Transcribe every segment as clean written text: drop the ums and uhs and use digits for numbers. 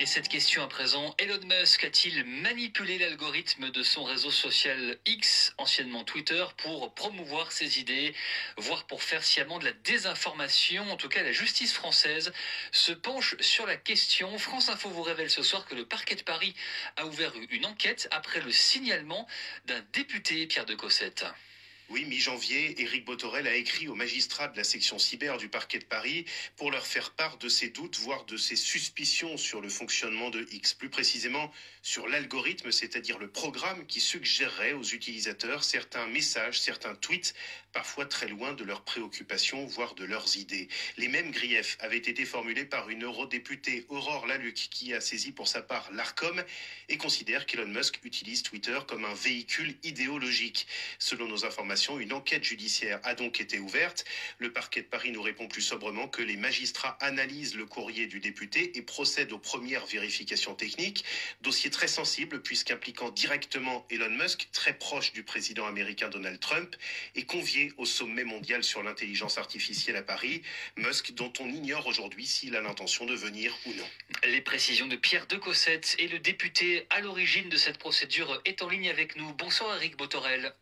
Et cette question à présent, Elon Musk a-t-il manipulé l'algorithme de son réseau social X, anciennement Twitter, pour promouvoir ses idées, voire pour faire sciemment de la désinformation? En tout cas, la justice française se penche sur la question. France Info vous révèle ce soir que le parquet de Paris a ouvert une enquête après le signalement d'un député, Pierre de Cossette. Oui, mi-janvier, Éric Bothorel a écrit aux magistrats de la section cyber du parquet de Paris pour leur faire part de ses doutes, voire de ses suspicions sur le fonctionnement de X. Plus précisément, sur l'algorithme, c'est-à-dire le programme qui suggérerait aux utilisateurs certains messages, certains tweets, parfois très loin de leurs préoccupations, voire de leurs idées. Les mêmes griefs avaient été formulés par une eurodéputée, Aurore Lalucq, qui a saisi pour sa part l'Arcom et considère qu'Elon Musk utilise Twitter comme un véhicule idéologique. Selon nos informations, une enquête judiciaire a donc été ouverte. Le parquet de Paris nous répond plus sobrement que les magistrats analysent le courrier du député et procèdent aux premières vérifications techniques. Dossier très sensible puisqu'impliquant directement Elon Musk, très proche du président américain Donald Trump, et convié au sommet mondial sur l'intelligence artificielle à Paris. Musk, dont on ignore aujourd'hui s'il a l'intention de venir ou non. Les précisions de Pierre de Cossette et le député à l'origine de cette procédure est en ligne avec nous. Bonsoir Éric Bothorel.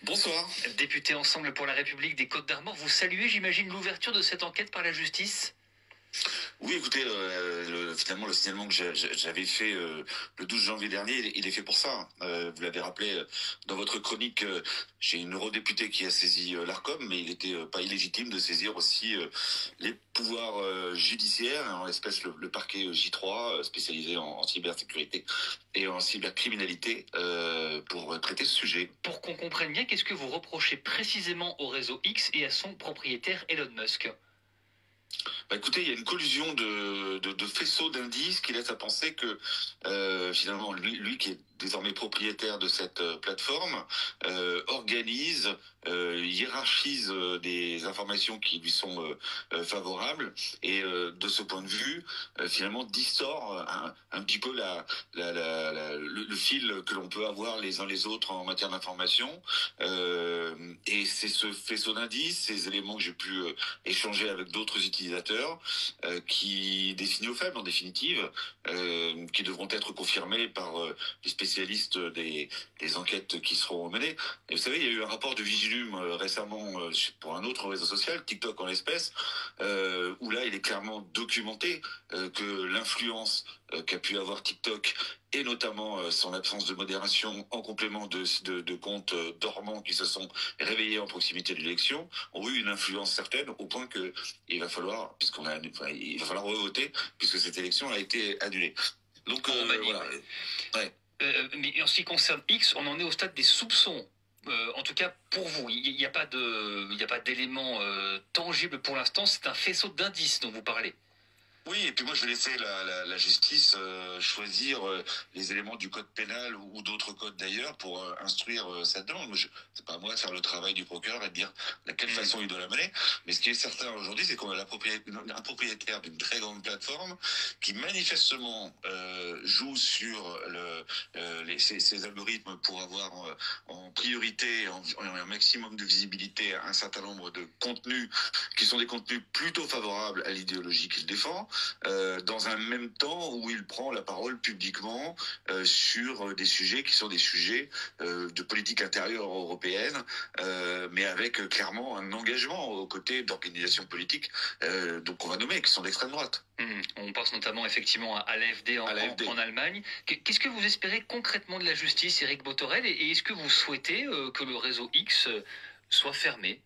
Bonsoir. Député Ensemble pour la République des Côtes-d'Armor, vous saluez, j'imagine, l'ouverture de cette enquête par la justice? Oui, écoutez, finalement, le signalement que j'avais fait le 12 janvier dernier, il est fait pour ça. Vous l'avez rappelé dans votre chronique, j'ai une eurodéputée qui a saisi l'Arcom, mais il n'était pas illégitime de saisir aussi les pouvoirs judiciaires, en l'espèce le parquet J3, spécialisé en cybersécurité et en cybercriminalité, pour traiter ce sujet. Pour qu'on comprenne bien, qu'est-ce que vous reprochez précisément au réseau X et à son propriétaire Elon Musk? Écoutez, il y a une collusion de faisceaux d'indices qui laissent à penser que finalement lui qui est désormais propriétaire de cette plateforme organise, hiérarchise des informations qui lui sont favorables et de ce point de vue finalement distord un petit peu le fil que l'on peut avoir les uns les autres en matière d'information, et c'est ce faisceau d'indices, ces éléments que j'ai pu échanger avec d'autres utilisateurs qui des signaux faibles en définitive, qui devront être confirmés par les spécialistes des enquêtes qui seront menées. Et vous savez, il y a eu un rapport de Vigilum récemment pour un autre réseau social, TikTok en l'espèce, où là il est clairement documenté que l'influence qu'a pu avoir TikTok, et notamment son absence de modération en complément de comptes dormants qui se sont réveillés en proximité de l'élection, ont eu une influence certaine au point que il va falloir revoter puisque cette élection a été annulée. Donc voilà. Ouais. Mais en ce qui concerne X, on en est au stade des soupçons. En tout cas, pour vous, il n'y a pas d'éléments tangibles pour l'instant. C'est un faisceau d'indices dont vous parlez. Oui, et puis moi je vais laisser la justice choisir les éléments du code pénal ou d'autres codes d'ailleurs pour instruire cette demande. C'est pas à moi de faire le travail du procureur et de dire de quelle façon il doit la mener. Mais ce qui est certain aujourd'hui, c'est qu'on a un propriétaire d'une très grande plateforme qui manifestement joue sur ces algorithmes pour avoir en priorité, en un maximum de visibilité, un certain nombre de contenus qui sont des contenus plutôt favorables à l'idéologie qu'il défend. Dans un même temps où il prend la parole publiquement sur des sujets qui sont des sujets de politique intérieure européenne, mais avec clairement un engagement aux côtés d'organisations politiques donc on va nommer, qui sont d'extrême droite. On pense notamment effectivement à l'AfD en Allemagne. Qu'est-ce que vous espérez concrètement de la justice, Éric Bothorel, et est-ce que vous souhaitez que le réseau X soit fermé?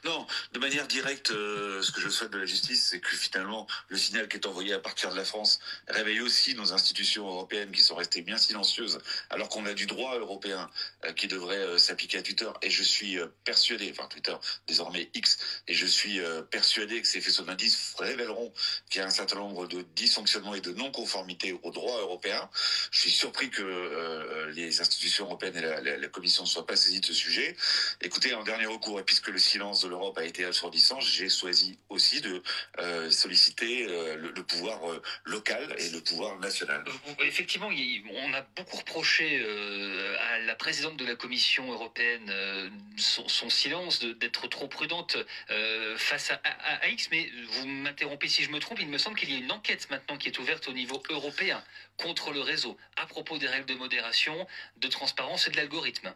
Non, de manière directe, ce que je souhaite de la justice, c'est que finalement, le signal qui est envoyé à partir de la France réveille aussi nos institutions européennes qui sont restées bien silencieuses, alors qu'on a du droit européen qui devrait s'appliquer à Twitter. Et je suis persuadé, enfin Twitter, désormais X, et je suis persuadé que ces faisceaux d'indices révéleront qu'il y a un certain nombre de dysfonctionnements et de non-conformités au droit européen. Je suis surpris que les institutions européennes et la Commission ne soient pas saisies de ce sujet. Écoutez, en dernier recours, et puisque le silence de l'Europe a été assourdissant, j'ai choisi aussi de solliciter le pouvoir local et le pouvoir national. Effectivement, on a beaucoup reproché à la présidente de la Commission européenne son silence, d'être trop prudente face à X, mais vous m'interrompez si je me trompe, il me semble qu'il y a une enquête maintenant qui est ouverte au niveau européen contre le réseau à propos des règles de modération, de transparence et de l'algorithme.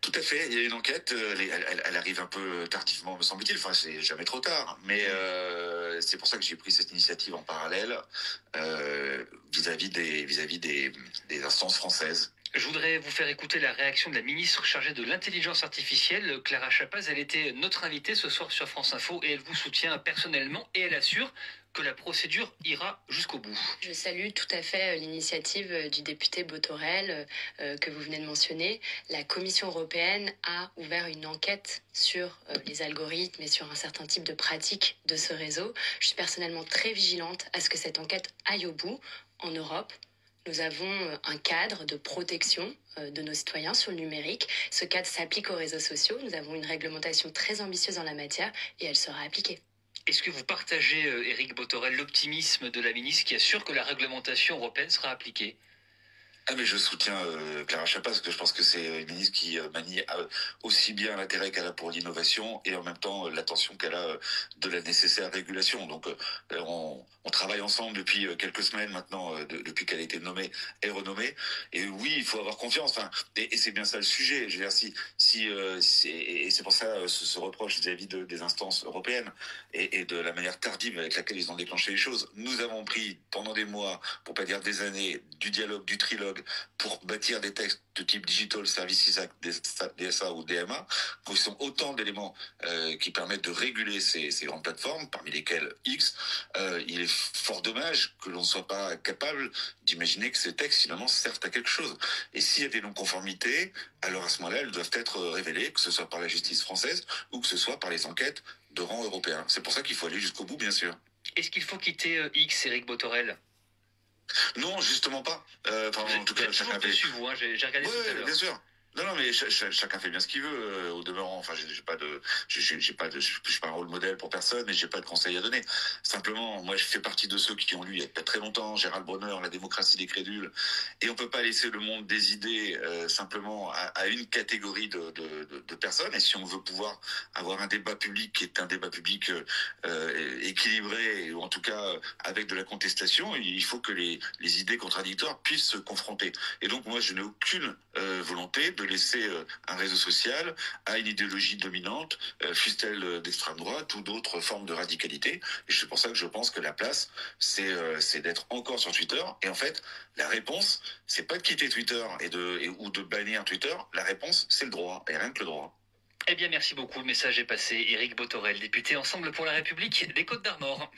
Tout à fait, il y a une enquête, elle arrive un peu tardivement, me semble-t-il, enfin c'est jamais trop tard, mais c'est pour ça que j'ai pris cette initiative en parallèle vis-à-vis des instances françaises. Je voudrais vous faire écouter la réaction de la ministre chargée de l'intelligence artificielle, Clara Chapaz. Elle était notre invitée ce soir sur France Info et elle vous soutient personnellement et elle assure que la procédure ira jusqu'au bout. Je salue tout à fait l'initiative du député Bothorel que vous venez de mentionner. La Commission européenne a ouvert une enquête sur les algorithmes et sur un certain type de pratiques de ce réseau. Je suis personnellement très vigilante à ce que cette enquête aille au bout en Europe. Nous avons un cadre de protection de nos citoyens sur le numérique. Ce cadre s'applique aux réseaux sociaux. Nous avons une réglementation très ambitieuse en la matière et elle sera appliquée. Est-ce que vous partagez, Éric Bothorel, l'optimisme de la ministre qui assure que la réglementation européenne sera appliquée ? Ah mais je soutiens Clara Chapaz parce que je pense que c'est une ministre qui manie aussi bien l'intérêt qu'elle a pour l'innovation et en même temps l'attention qu'elle a de la nécessaire régulation. Donc on travaille ensemble depuis quelques semaines maintenant, depuis qu'elle a été nommée et renommée. Et oui, il faut avoir confiance. Enfin, et c'est bien ça le sujet. Je veux dire, et c'est pour ça ce reproche vis-à-vis des instances européennes et de la manière tardive avec laquelle ils ont déclenché les choses. Nous avons pris pendant des mois, pour pas dire des années, du dialogue, du trilogue, pour bâtir des textes de type Digital Services Act, DSA ou DMA, qui sont autant d'éléments qui permettent de réguler ces grandes plateformes, parmi lesquelles X. Il est fort dommage que l'on ne soit pas capable d'imaginer que ces textes finalement servent à quelque chose. Et s'il y a des non-conformités, alors à ce moment-là, elles doivent être révélées, que ce soit par la justice française ou que ce soit par les enquêtes de rang européen. C'est pour ça qu'il faut aller jusqu'au bout, bien sûr. Est-ce qu'il faut quitter X, Éric Bothorel ? Non, justement pas. En tout cas, chacun fait. Vous, hein, j'ai regardé tout à l'heure. Bien sûr. Non, mais chacun fait bien ce qu'il veut. Au demeurant, enfin, je suis pas un rôle modèle pour personne, et j'ai pas de conseils à donner. Simplement, moi, je fais partie de ceux qui ont lu il y a très longtemps Gérald Bronner, La démocratie des crédules, et on peut pas laisser le monde des idées simplement à une catégorie de personnes. Et si on veut pouvoir avoir un débat public qui est un débat public équilibré, ou en tout cas avec de la contestation, il faut que les idées contradictoires puissent se confronter. Et donc, moi, je n'ai aucune volonté de laisser un réseau social à une idéologie dominante, fût-elle d'extrême droite ou d'autres formes de radicalité. Et c'est pour ça que je pense que la place, c'est d'être encore sur Twitter. Et en fait, la réponse, c'est pas de quitter Twitter ou de bannir Twitter. La réponse, c'est le droit, et rien que le droit. Eh bien, merci beaucoup. Le message est passé. Éric Bothorel, député Ensemble pour la République des Côtes-d'Armor.